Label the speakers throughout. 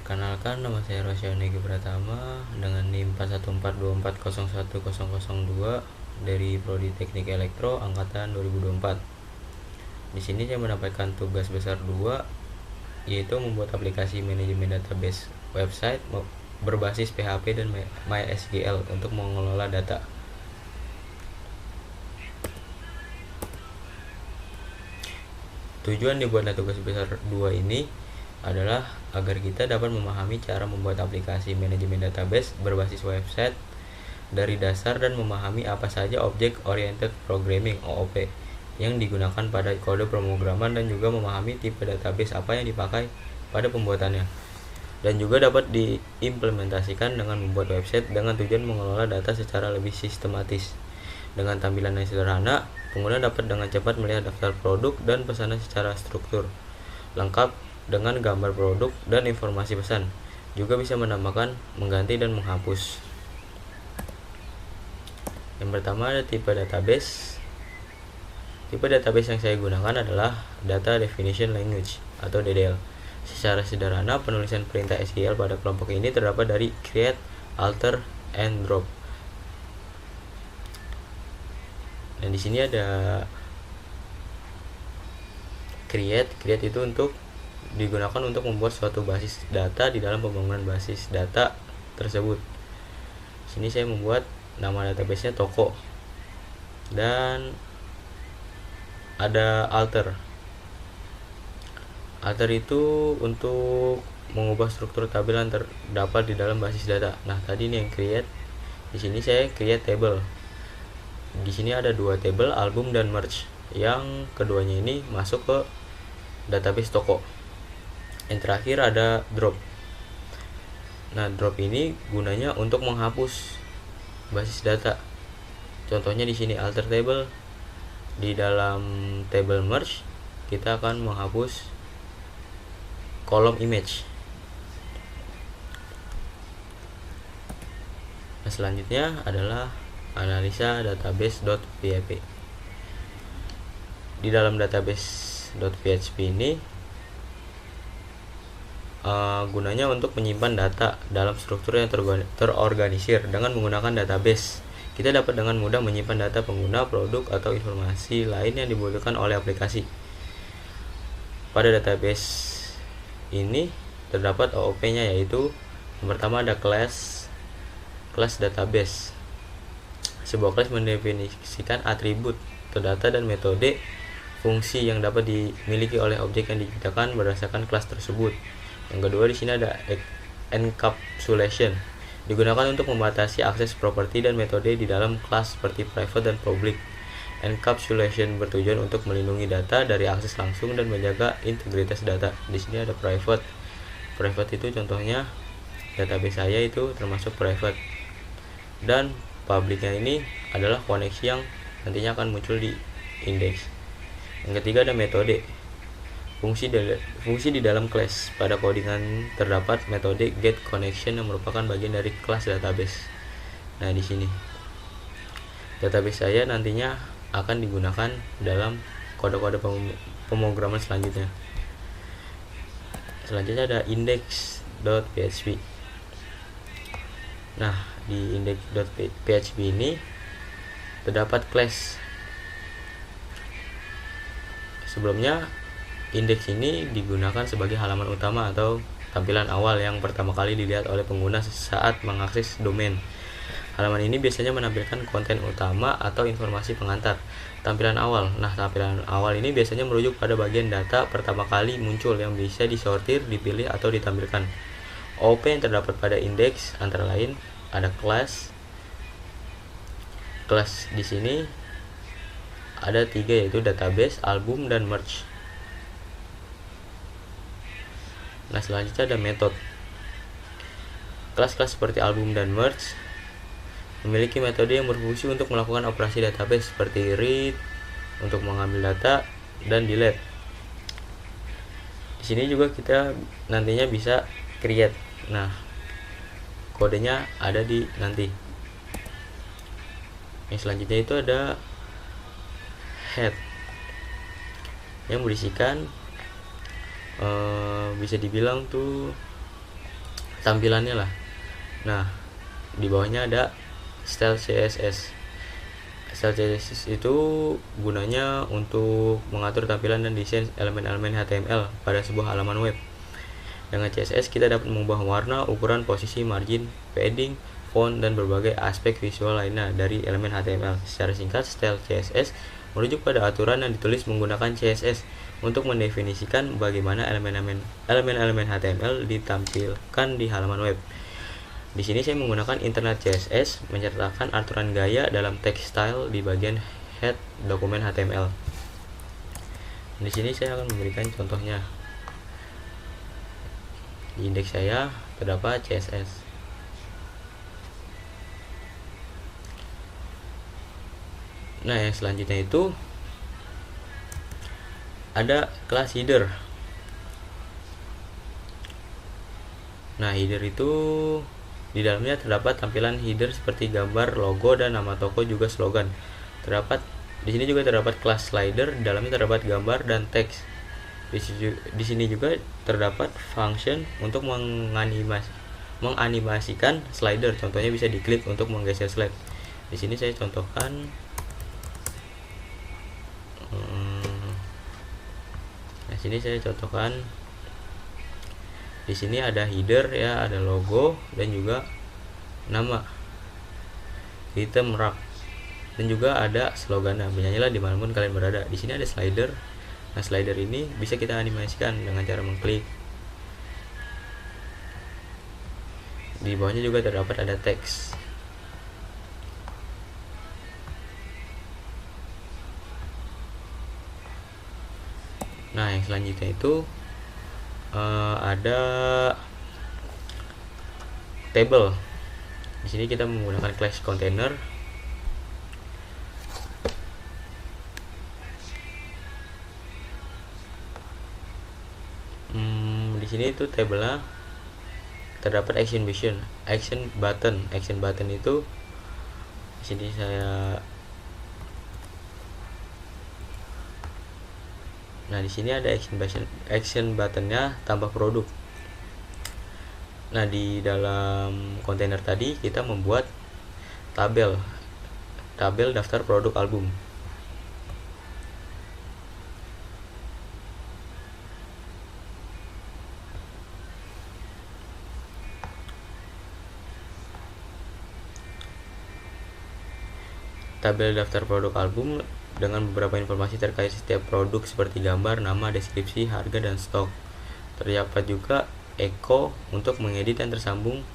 Speaker 1: Perkenalkan, nama saya Rosyauni Pratama dengan NIM 4142401002 dari Prodi Teknik Elektro angkatan 2024. Di sini saya mendapatkan tugas besar 2, yaitu membuat aplikasi manajemen database website berbasis PHP dan MySQL untuk mengelola data. Tujuan dibuatnya tugas besar 2 ini adalah agar kita dapat memahami cara membuat aplikasi manajemen database berbasis website dari dasar dan memahami apa saja Object Oriented Programming (OOP) yang digunakan pada kode pemrograman, dan juga memahami tipe database apa yang dipakai pada pembuatannya, dan juga dapat diimplementasikan dengan membuat website dengan tujuan mengelola data secara lebih sistematis. Dengan tampilan yang sederhana, pengguna dapat dengan cepat melihat daftar produk dan pesanan secara struktur lengkap dengan gambar produk dan informasi pesan. Juga bisa menambahkan, mengganti, dan menghapus. Yang pertama ada tipe database. Tipe database yang saya gunakan adalah Data Definition Language atau DDL. Secara sederhana, penulisan perintah SQL pada kelompok ini terdapat dari create, alter, and drop. Dan di sini ada create itu untuk digunakan untuk membuat suatu basis data di dalam pembangunan basis data tersebut. Sini saya membuat nama database-nya toko. Dan ada alter. Alter itu untuk mengubah struktur tabel yang terdapat di dalam basis data. Nah, tadi ini yang create. Di sini saya create table. Di sini ada 2 table, album dan merge. Yang keduanya ini masuk ke database toko. Yang terakhir ada drop. Nah, drop ini gunanya untuk menghapus basis data. Contohnya di sini alter table. Di dalam table merge kita akan menghapus kolom image. Nah, selanjutnya adalah analisa database.php. Di dalam database.php ini gunanya untuk menyimpan data dalam struktur yang terorganisir dengan menggunakan database. Kita dapat dengan mudah menyimpan data pengguna, produk, atau informasi lain yang dibutuhkan oleh aplikasi. Pada database ini terdapat OOP-nya, yaitu yang pertama ada class database. Sebuah kelas mendefinisikan atribut atau data dan metode fungsi yang dapat dimiliki oleh objek yang diciptakan berdasarkan kelas tersebut. Yang kedua, di sini ada encapsulation, digunakan untuk membatasi akses properti dan metode di dalam kelas seperti private dan public. Encapsulation bertujuan untuk melindungi data dari akses langsung dan menjaga integritas data. Di sini ada private. Private itu contohnya database saya itu termasuk private. Dan publicnya ini adalah koneksi yang nantinya akan muncul di indeks. Yang ketiga ada metode. Fungsi di dalam kelas. Pada codingan terdapat metode get connection yang merupakan bagian dari kelas database. Nah, di sini database saya nantinya akan digunakan dalam kode-kode pemrograman selanjutnya. Selanjutnya ada index.php. Nah, di index.php ini terdapat class. Sebelumnya, indeks ini digunakan sebagai halaman utama atau tampilan awal yang pertama kali dilihat oleh pengguna saat mengakses domain. Halaman ini biasanya menampilkan konten utama atau informasi pengantar. Tampilan awal. Nah, tampilan awal ini biasanya merujuk pada bagian data pertama kali muncul yang bisa disortir, dipilih, atau ditampilkan. OOP yang terdapat pada indeks antara lain ada kelas. Kelas di sini ada 3, yaitu database, album, dan merge. Nah, selanjutnya ada metode. Kelas-kelas seperti album dan merge memiliki metode yang berfungsi untuk melakukan operasi database seperti read untuk mengambil data dan delete. Di sini juga kita nantinya bisa create. Nah, kodenya ada di nanti. Yang selanjutnya itu ada head yang berisikan bisa dibilang tuh tampilannya lah. Nah, di bawahnya ada style CSS. Style CSS itu gunanya untuk mengatur tampilan dan desain elemen-elemen HTML pada sebuah halaman web. Dengan CSS kita dapat mengubah warna, ukuran, posisi, margin, padding, font, dan berbagai aspek visual lainnya dari elemen HTML. Secara singkat, style CSS merujuk pada aturan yang ditulis menggunakan CSS untuk mendefinisikan bagaimana elemen-elemen HTML ditampilkan di halaman web. Di sini saya menggunakan internet CSS menyertakan aturan gaya dalam text style di bagian head dokumen HTML. Di sini saya akan memberikan contohnya. Di indeks saya terdapat CSS. Nah, yang selanjutnya itu ada kelas header. Nah, header itu di dalamnya terdapat tampilan header seperti gambar, logo, dan nama toko juga slogan. Di sini juga terdapat kelas slider, di dalamnya terdapat gambar dan teks. Di sini juga terdapat function untuk menganimasikan slider. Contohnya bisa diklik untuk menggeser slide. Di sini saya contohkan. Di sini ada header ya, ada logo dan juga nama, item rak, dan juga ada slogannya. Bernyanyilah dimanapun kalian berada. Di sini ada slider. Nah, slider ini bisa kita animasikan dengan cara mengklik. Di bawahnya juga terdapat ada teks. Nah, yang selanjutnya itu ada table. Di sini kita menggunakan class container. Di sini itu tabelnya terdapat action button itu di sini di sini ada action buttonnya tambah produk. Nah, di dalam kontainer tadi kita membuat tabel daftar produk album. Tabel daftar produk album dengan beberapa informasi terkait setiap produk seperti gambar, nama, deskripsi, harga, dan stok. Terdapat juga echo untuk mengedit yang tersambung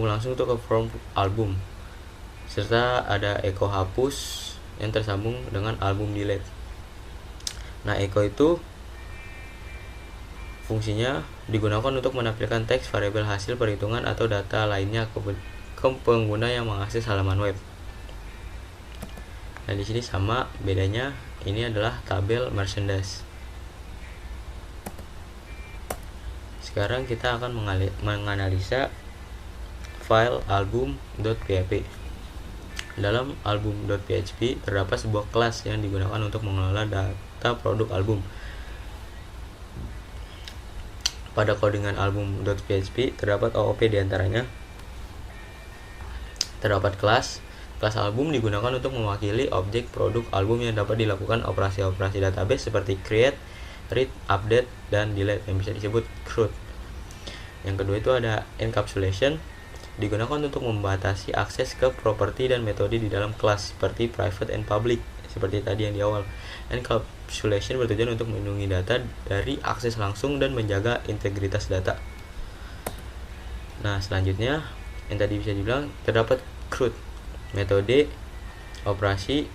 Speaker 1: langsung untuk ke form album, serta ada echo hapus yang tersambung dengan album delete. Nah, echo itu fungsinya digunakan untuk menampilkan teks, variabel hasil perhitungan, atau data lainnya ke pengguna yang mengakses halaman web. Nah, di sini sama, bedanya ini adalah tabel merchandise. Sekarang kita akan menganalisa file album.php. Dalam album.php terdapat sebuah kelas yang digunakan untuk mengelola data produk album. Pada codingan album.php terdapat OOP diantaranya. Terdapat kelas album digunakan untuk mewakili objek produk album yang dapat dilakukan operasi-operasi database seperti create, read, update, dan delete yang bisa disebut CRUD. Yang kedua itu ada encapsulation, digunakan untuk membatasi akses ke properti dan metode di dalam kelas seperti private and public, seperti tadi yang di awal. Encapsulation bertujuan untuk melindungi data dari akses langsung dan menjaga integritas data. Nah, selanjutnya yang tadi bisa dibilang terdapat CRUD, metode operasi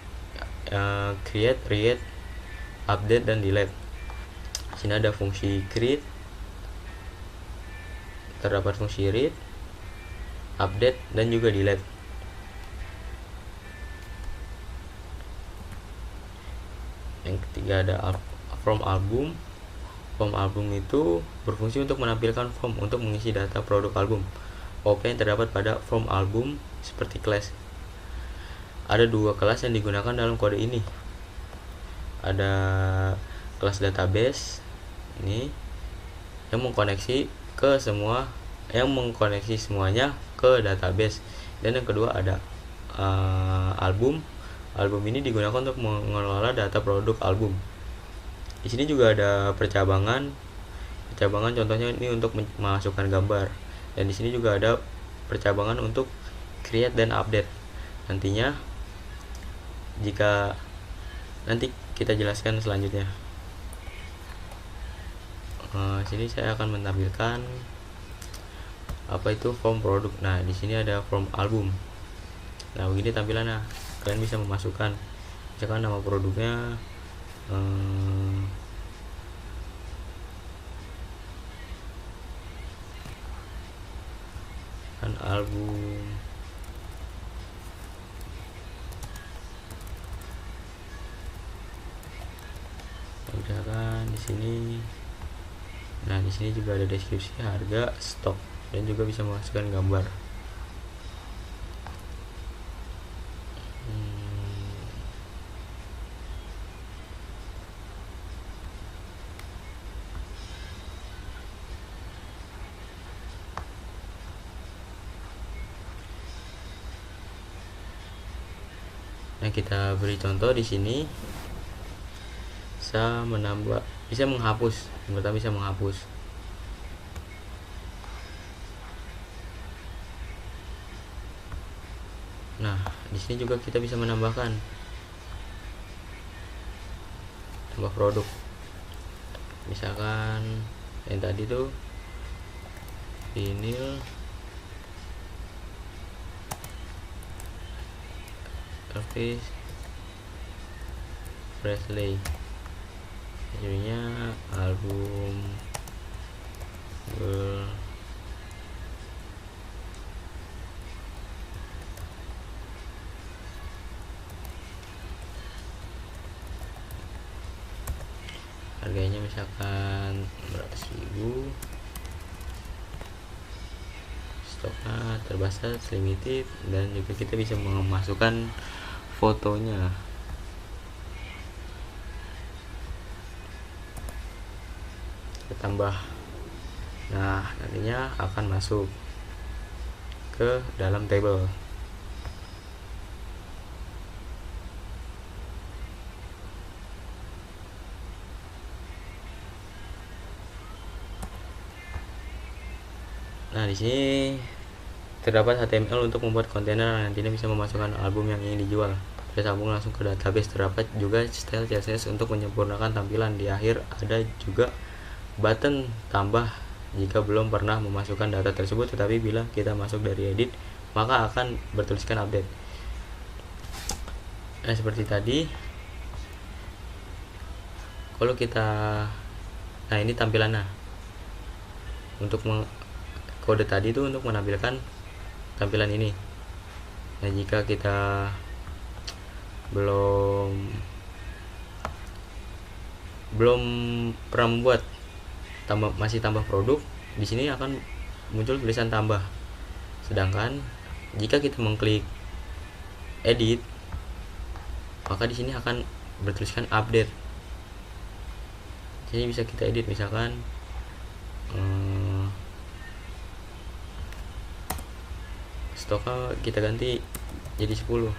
Speaker 1: create, read, update, dan delete. Sini ada fungsi create, terdapat fungsi read, update, dan juga delete. Yang ketiga ada from album. From album itu berfungsi untuk menampilkan form untuk mengisi data produk album. OP yang terdapat pada from album seperti class. Ada dua kelas yang digunakan dalam kode ini. Ada kelas database ini yang mengkoneksi semuanya ke database. Dan yang kedua ada album. Album ini digunakan untuk mengelola data produk album. Di sini juga ada percabangan contohnya ini untuk memasukkan gambar. Dan di sini juga ada percabangan untuk create dan update. Nantinya nanti kita jelaskan selanjutnya. Sini saya akan menampilkan apa itu form produk. Nah, di sini ada form album. Nah, begini tampilannya. Kalian bisa memasukkan misalkan nama produknya kan album. Misalkan di sini. Nah, di sini juga ada deskripsi, harga, stok, dan juga bisa memasukkan gambar. Nah, kita beri contoh di sini. Bisa menghapus. Yang pertama bisa menghapus. Nah, di sini juga kita bisa menambahkan tambah produk. Misalkan yang tadi tuh vinil Elvis Presley, judulnya album Girl. Harganya misalkan beratus ribu, stoknya terbatas, limited, dan juga kita bisa memasukkan fotonya. Kita tambah. Nah, nantinya akan masuk ke dalam table. Nah, di sini terdapat HTML untuk membuat kontainer. Nantinya bisa memasukkan album yang ingin dijual. Kita sambung langsung ke database. Terdapat juga style CSS untuk menyempurnakan tampilan. Di akhir ada juga button tambah jika belum pernah memasukkan data tersebut, tetapi bila kita masuk dari edit maka akan bertuliskan update. Nah, seperti tadi kalau kita, nah ini tampilannya untuk kode tadi itu untuk menampilkan tampilan ini. Nah, jika kita belum pernah membuat masih tambah produk, di sini akan muncul tulisan tambah. Sedangkan jika kita mengklik edit, maka di sini akan bertuliskan update. Jadi bisa kita edit, misalkan stoknya kita ganti jadi 10.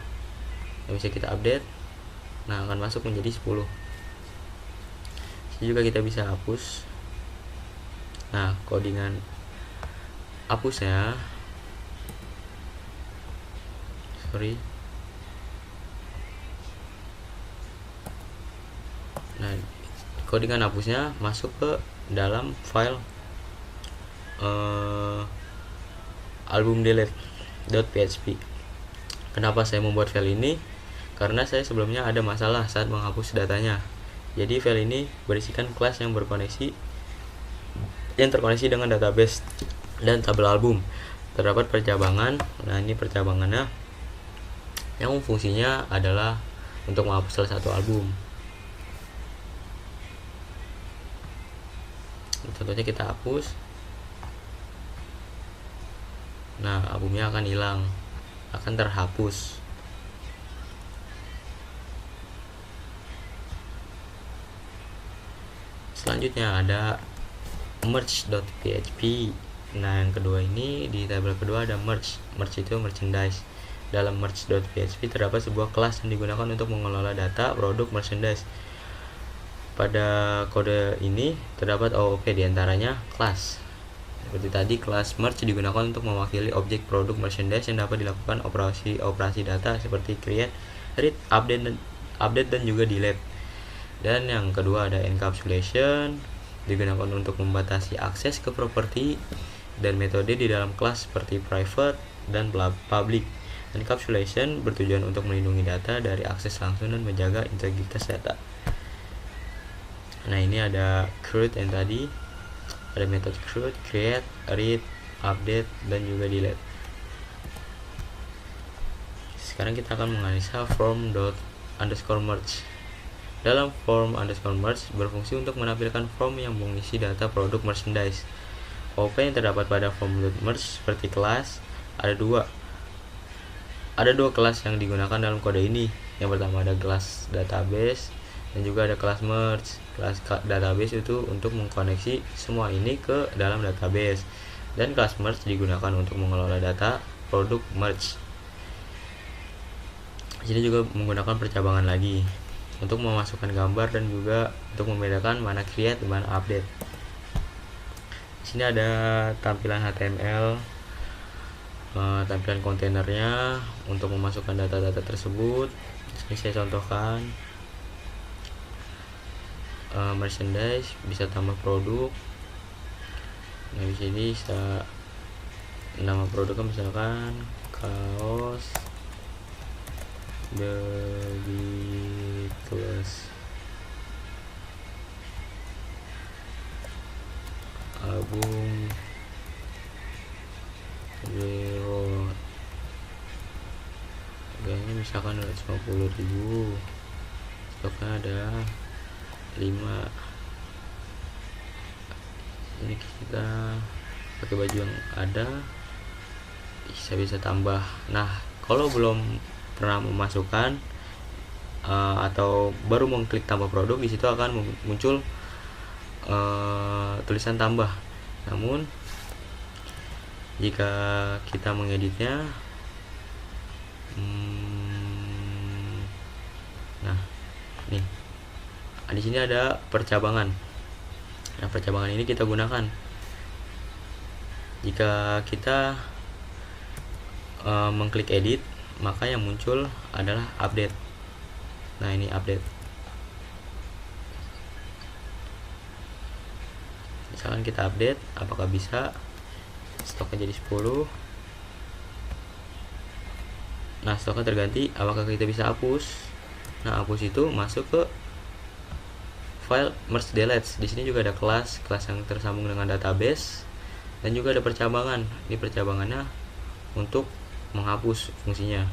Speaker 1: Nah, bisa kita update. Nah, akan masuk menjadi 10. Ini juga kita bisa hapus. Nah, codingan hapusnya, nah codingan hapusnya masuk ke dalam file album delete.php. Kenapa saya membuat file ini? Karena saya sebelumnya ada masalah saat menghapus datanya. Jadi file ini berisikan kelas yang terkoneksi dengan database dan tabel album. Terdapat percabangan. Nah, ini percabangannya yang fungsinya adalah untuk menghapus salah satu album. Contohnya kita hapus. Nah, albumnya akan hilang, akan terhapus. Selanjutnya ada merge.php. Nah, yang kedua ini di tabel kedua ada merge. Merge itu merchandise. Dalam merge.php terdapat sebuah kelas yang digunakan untuk mengelola data produk merchandise. Pada kode ini terdapat OOP, diantaranya kelas. Seperti tadi, kelas merge digunakan untuk mewakili objek produk merchandise yang dapat dilakukan operasi data seperti create, read, update dan juga delete. Dan yang kedua ada encapsulation, digunakan untuk membatasi akses ke properti dan metode di dalam kelas seperti private dan public. Encapsulation bertujuan untuk melindungi data dari akses langsung dan menjaga integritas data. Nah, ini ada create yang tadi, ada metode create, read, update, dan juga delete. Sekarang kita akan menganalisa form._merge. Dalam form_merge berfungsi untuk menampilkan form yang mengisi data produk merchandise. OP yang terdapat pada form.merge seperti kelas ada dua kelas yang digunakan dalam kode ini. Yang pertama ada kelas database dan juga ada kelas merge. Kelas database itu untuk mengkoneksi semua ini ke dalam database, dan kelas merge digunakan untuk mengelola data produk merge. Di sini juga menggunakan percabangan lagi untuk memasukkan gambar dan juga untuk membedakan mana create dan mana update. Di sini ada tampilan HTML, tampilan kontainernya untuk memasukkan data-data tersebut. Di sini saya contohkan merchandise, bisa tambah produk. Nah, di sini bisa nama produknya misalkan kaos Beatles, album Zero, harganya misalkan 150.000, stoknya ada 5. Ini kita pakai baju yang ada, bisa tambah. Nah, kalau belum pernah memasukkan atau baru mengklik tambah produk, di situ akan muncul tulisan tambah. Namun jika kita mengeditnya, nah nih, di sini ada percabangan. Nah, percabangan ini kita gunakan jika kita mengklik edit, maka yang muncul adalah update. Nah, ini update. Misalkan kita update, apakah bisa stoknya jadi 10. Nah, stoknya terganti, apakah kita bisa hapus? Nah, hapus itu masuk ke file merge delete. Di sini juga ada kelas yang tersambung dengan database, dan juga ada percabangan. Ini percabangannya untuk menghapus fungsinya.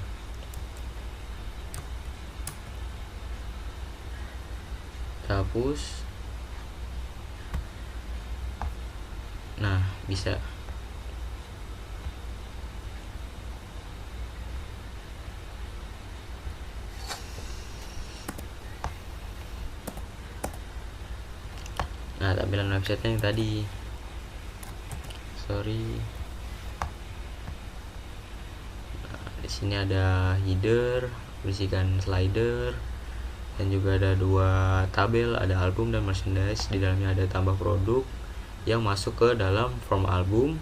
Speaker 1: Kita hapus. Nah, bisa. Nah, tampilan websitenya yang tadi. Di sini ada header, berisikan slider, dan juga ada 2 tabel, ada album dan merchandise. Di dalamnya ada tambah produk yang masuk ke dalam form album,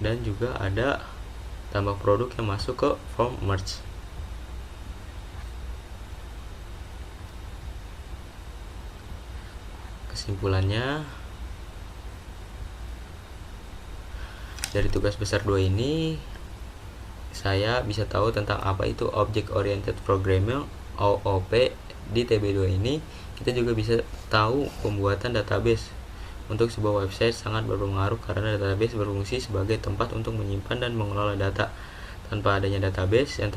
Speaker 1: dan juga ada tambah produk yang masuk ke form merge. Kesimpulannya, dari tugas besar 2 ini saya bisa tahu tentang apa itu Object Oriented Programming (OOP). Di TB2 ini kita juga bisa tahu pembuatan database. Untuk sebuah website sangat berpengaruh karena database berfungsi sebagai tempat untuk menyimpan dan mengelola data. Tanpa adanya database yang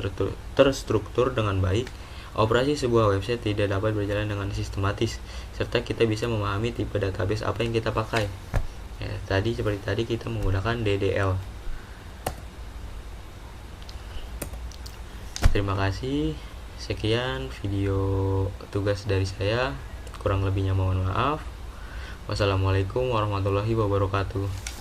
Speaker 1: terstruktur dengan baik, operasi sebuah website tidak dapat berjalan dengan sistematis, serta kita bisa memahami tipe database apa yang kita pakai. Ya, seperti tadi kita menggunakan DDL. Terima kasih. Sekian video tugas dari saya. Kurang lebihnya mohon maaf. Wassalamualaikum warahmatullahi wabarakatuh.